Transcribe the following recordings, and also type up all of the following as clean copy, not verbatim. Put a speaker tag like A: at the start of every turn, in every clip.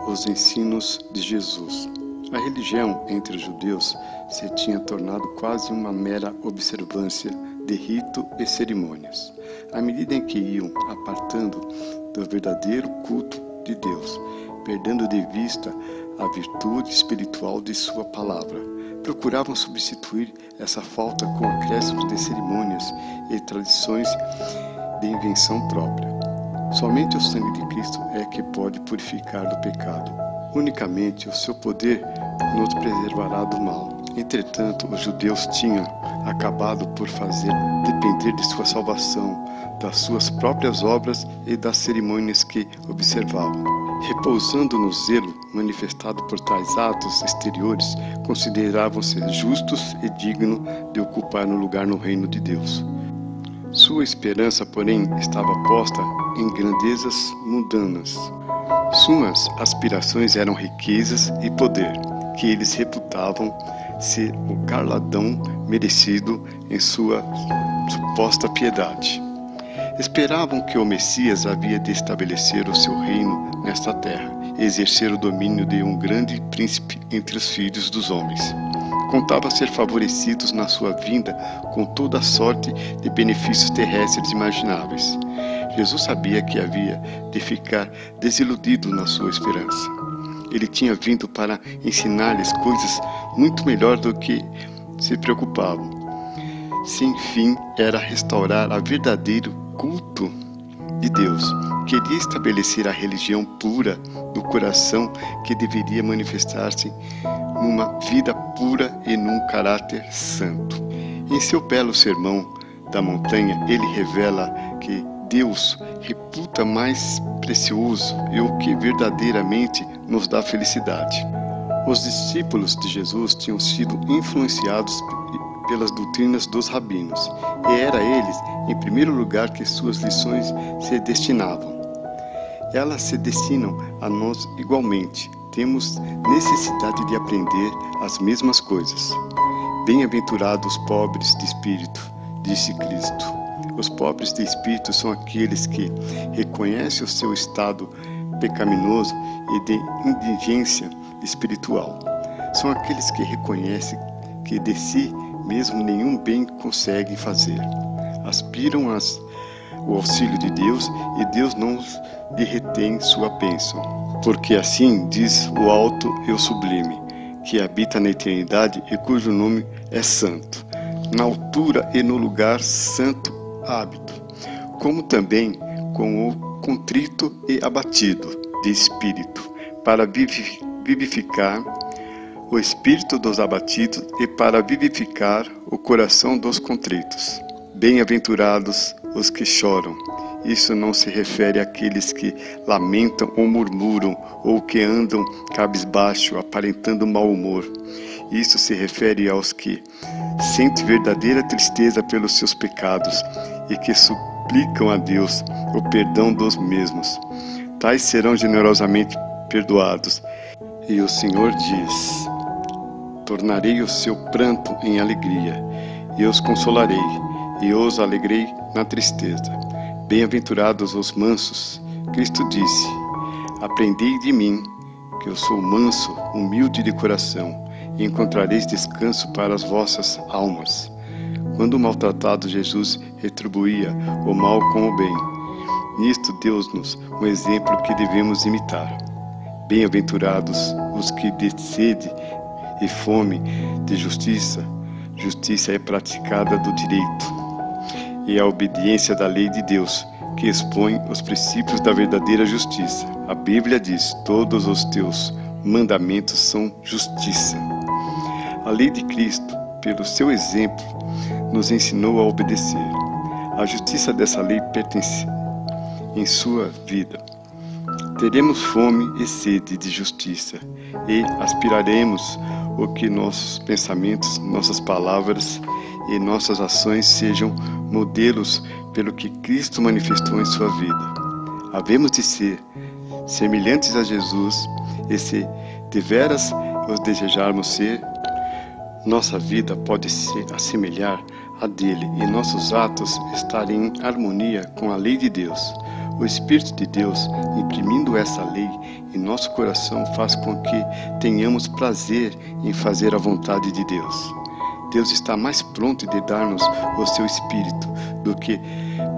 A: Os ensinos de Jesus. A religião entre os judeus se tinha tornado quase uma mera observância de rito e cerimônias, à medida em que iam apartando do verdadeiro culto de Deus, perdendo de vista a virtude espiritual de sua palavra. Procuravam substituir essa falta com acréscimos de cerimônias e tradições de invenção própria. Somente o sangue de Cristo é que pode purificar do pecado. Unicamente o seu poder nos preservará do mal. Entretanto, os judeus tinham acabado por fazer depender de sua salvação das suas próprias obras e das cerimônias que observavam. Repousando no zelo manifestado por tais atos exteriores, consideravam-se justos e dignos de ocupar um lugar no reino de Deus. Sua esperança, porém, estava posta em grandezas mundanas. Suas aspirações eram riquezas e poder, que eles reputavam ser o galardão merecido em sua suposta piedade. Esperavam que o Messias havia de estabelecer o seu reino nesta terra e exercer o domínio de um grande príncipe entre os filhos dos homens. Contava ser favorecidos na sua vinda com toda a sorte de benefícios terrestres imagináveis. Jesus sabia que havia de ficar desiludido na sua esperança. Ele tinha vindo para ensinar-lhes coisas muito melhor do que se preocupavam. Sem fim era restaurar a verdadeiro culto de Deus. Queria estabelecer a religião pura do coração que deveria manifestar-se numa vida pura e num caráter santo. Em seu belo sermão da montanha, ele revela que Deus reputa mais precioso e o que verdadeiramente nos dá felicidade. Os discípulos de Jesus tinham sido influenciados pelas doutrinas dos rabinos, e era a eles, em primeiro lugar, que suas lições se destinavam. Elas se destinam a nós igualmente. Temos necessidade de aprender as mesmas coisas. Bem-aventurados os pobres de espírito, disse Cristo. Os pobres de espírito são aqueles que reconhecem o seu estado pecaminoso e de indigência espiritual. São aqueles que reconhecem que de si mesmo nenhum bem conseguem fazer. Aspiram o auxílio de Deus e Deus não lhe retém sua bênção. Porque assim diz o alto e o sublime, que habita na eternidade e cujo nome é santo, na altura e no lugar santo hábito, como também com o contrito e abatido de espírito, para vivificar o espírito dos abatidos e para vivificar o coração dos contritos. Bem-aventurados os que choram. Isso não se refere àqueles que lamentam ou murmuram ou que andam cabisbaixo, aparentando mau humor. Isso se refere aos que sentem verdadeira tristeza pelos seus pecados e que suplicam a Deus o perdão dos mesmos. Tais serão generosamente perdoados. E o Senhor diz: tornarei o seu pranto em alegria, e os consolarei, e os alegrei na tristeza. Bem-aventurados os mansos, Cristo disse: aprendei de mim, que eu sou manso, humilde de coração, e encontrareis descanso para as vossas almas. Quando o maltratado Jesus retribuía o mal com o bem, nisto deu-nos um exemplo que devemos imitar. Bem-aventurados os que de sede e fome de justiça, justiça é praticada do direito, e a obediência da lei de Deus, que expõe os princípios da verdadeira justiça. A Bíblia diz: todos os teus mandamentos são justiça. A lei de Cristo, pelo seu exemplo, nos ensinou a obedecer. A justiça dessa lei pertence em sua vida. Teremos fome e sede de justiça, e aspiraremos o que nossos pensamentos, nossas palavras e nossas ações sejam modelos pelo que Cristo manifestou em sua vida. Havemos de ser semelhantes a Jesus, e se deveras os desejarmos ser, nossa vida pode se assemelhar a dele e nossos atos estarem em harmonia com a lei de Deus. O Espírito de Deus, imprimindo essa lei em nosso coração, faz com que tenhamos prazer em fazer a vontade de Deus. Deus está mais pronto de dar-nos o seu Espírito do que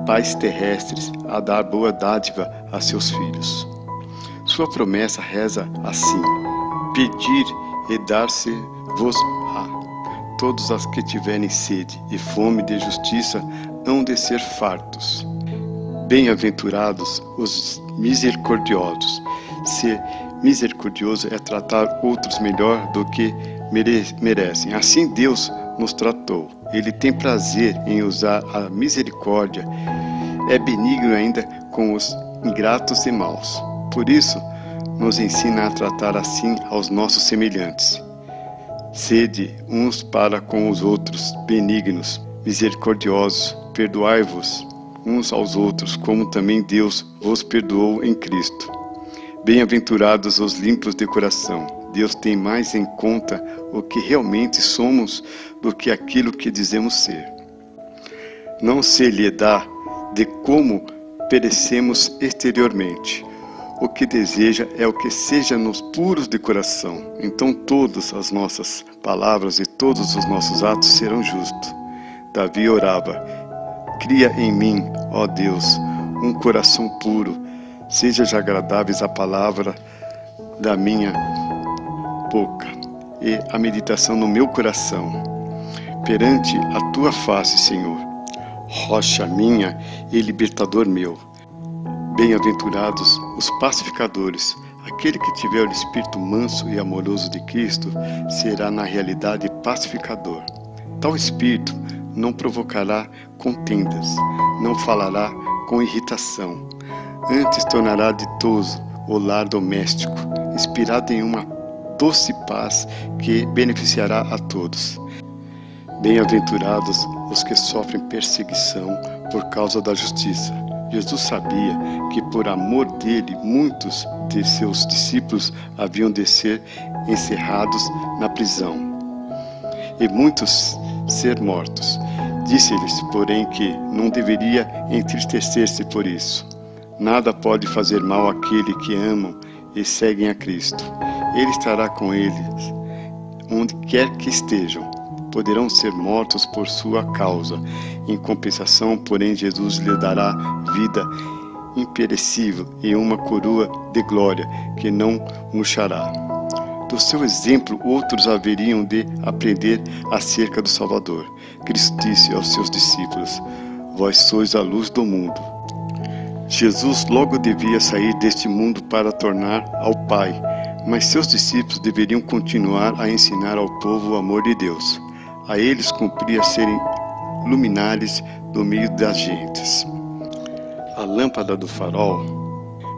A: pais terrestres a dar boa dádiva a seus filhos. Sua promessa reza assim: pedir e dar-se-vos-á. Todos os que tiverem sede e fome de justiça hão de ser fartos. Bem-aventurados os misericordiosos. Ser misericordioso é tratar outros melhor do que merecem. Assim Deus nos tratou. Ele tem prazer em usar a misericórdia. É benigno ainda com os ingratos e maus. Por isso, nos ensina a tratar assim aos nossos semelhantes. Sede uns para com os outros, benignos, misericordiosos, perdoai-vos uns aos outros, como também Deus vos perdoou em Cristo. Bem-aventurados os limpos de coração. Deus tem mais em conta o que realmente somos do que aquilo que dizemos ser. Não se lhe dá de como perecemos exteriormente. O que deseja é o que seja-nos puros de coração. Então todas as nossas palavras e todos os nossos atos serão justos. Davi orava: cria em mim, ó Deus, um coração puro. Seja agradáveis a palavra da minha boca e a meditação no meu coração. Perante a tua face, Senhor, rocha minha e libertador meu. Bem-aventurados os pacificadores. Aquele que tiver o espírito manso e amoroso de Cristo será na realidade pacificador. Tal espírito não provocará contendas, não falará com irritação. Antes tornará ditoso o lar doméstico, inspirado em uma doce paz que beneficiará a todos. Bem-aventurados os que sofrem perseguição por causa da justiça. Jesus sabia que por amor dele muitos de seus discípulos haviam de ser encerrados na prisão e muitos ser mortos. Disse-lhes, porém, que não deveria entristecer-se por isso. Nada pode fazer mal àquele que amam e seguem a Cristo. Ele estará com eles onde quer que estejam. Poderão ser mortos por sua causa. Em compensação, porém, Jesus lhe dará vida imperecível e uma coroa de glória que não murchará. Do seu exemplo, outros haveriam de aprender acerca do Salvador. Cristo disse aos seus discípulos: vós sois a luz do mundo. Jesus logo devia sair deste mundo para tornar ao Pai, mas seus discípulos deveriam continuar a ensinar ao povo o amor de Deus. A eles cumpria serem luminares do meio das gentes. A lâmpada do farol,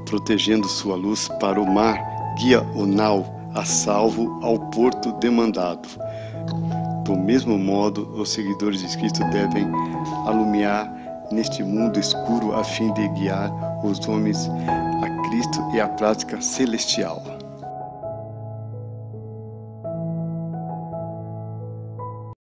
A: protegendo sua luz para o mar, guia o nau a salvo ao porto demandado. Do mesmo modo, os seguidores de Cristo devem alumiar neste mundo escuro a fim de guiar os homens a Cristo e a prática celestial.